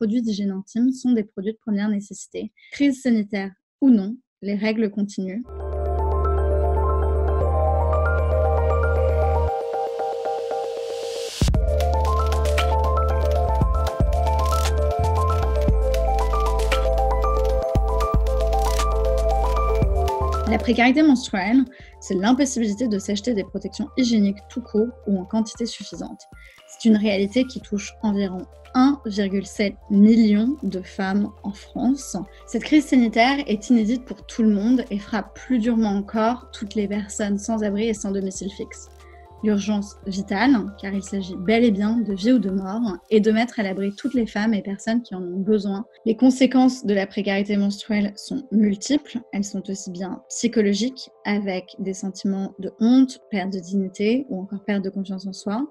produits d'hygiène intime sont des produits de première nécessité. Crise sanitaire ou non, les règles continuent. La précarité menstruelle, c'est l'impossibilité de s'acheter des protections hygiéniques tout court ou en quantité suffisante. C'est une réalité qui touche environ 1,7 million de femmes en France. Cette crise sanitaire est inédite pour tout le monde et frappe plus durement encore toutes les personnes sans abri et sans domicile fixe. L'urgence vitale, car il s'agit bel et bien de vie ou de mort, est de mettre à l'abri toutes les femmes et personnes qui en ont besoin. Les conséquences de la précarité menstruelle sont multiples. Elles sont aussi bien psychologiques, avec des sentiments de honte, perte de dignité ou encore perte de confiance en soi,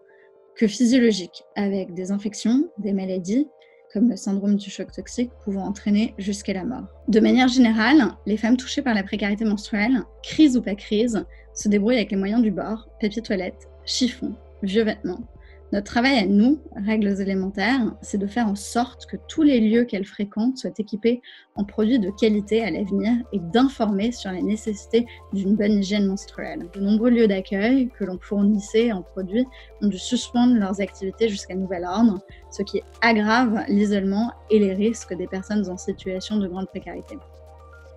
que physiologiques, avec des infections, des maladies, comme le syndrome du choc toxique, pouvant entraîner jusqu'à la mort. De manière générale, les femmes touchées par la précarité menstruelle, crise ou pas crise, se débrouillent avec les moyens du bord, papier toilette, chiffon, vieux vêtements. Notre travail à nous, Règles élémentaires, c'est de faire en sorte que tous les lieux qu'elles fréquentent soient équipés en produits de qualité à l'avenir et d'informer sur la nécessité d'une bonne hygiène menstruelle. De nombreux lieux d'accueil que l'on fournissait en produits ont dû suspendre leurs activités jusqu'à nouvel ordre, ce qui aggrave l'isolement et les risques des personnes en situation de grande précarité.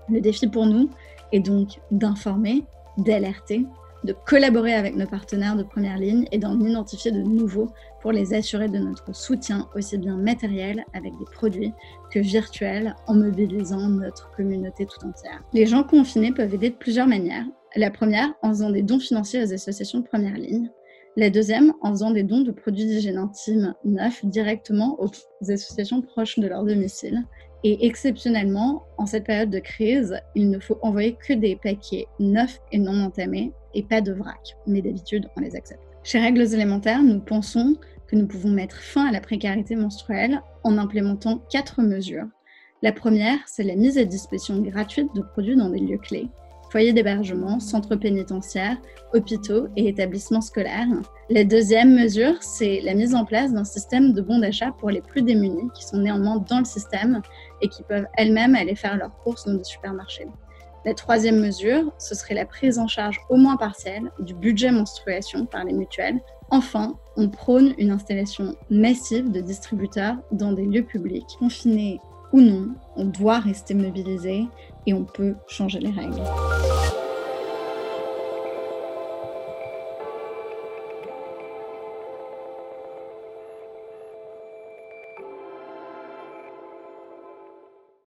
Le défi pour nous est donc d'informer, d'alerter, de collaborer avec nos partenaires de première ligne et d'en identifier de nouveaux pour les assurer de notre soutien aussi bien matériel avec des produits que virtuels en mobilisant notre communauté tout entière. Les gens confinés peuvent aider de plusieurs manières. La première, en faisant des dons financiers aux associations de première ligne. La deuxième, en faisant des dons de produits d'hygiène intime neufs directement aux associations proches de leur domicile. Et exceptionnellement, en cette période de crise, il ne faut envoyer que des paquets neufs et non entamés et pas de vrac, mais d'habitude, on les accepte. Chez Règles élémentaires, nous pensons que nous pouvons mettre fin à la précarité menstruelle en implémentant 4 mesures. La première, c'est la mise à disposition gratuite de produits dans des lieux clés. Foyers d'hébergement, centres pénitentiaires, hôpitaux et établissements scolaires. La deuxième mesure, c'est la mise en place d'un système de bons d'achat pour les plus démunis qui sont néanmoins dans le système et qui peuvent elles-mêmes aller faire leurs courses dans des supermarchés. La troisième mesure, ce serait la prise en charge au moins partielle du budget menstruation par les mutuelles. Enfin, on prône une installation massive de distributeurs dans des lieux publics. Confinés ou non, on doit rester mobilisé et on peut changer les règles.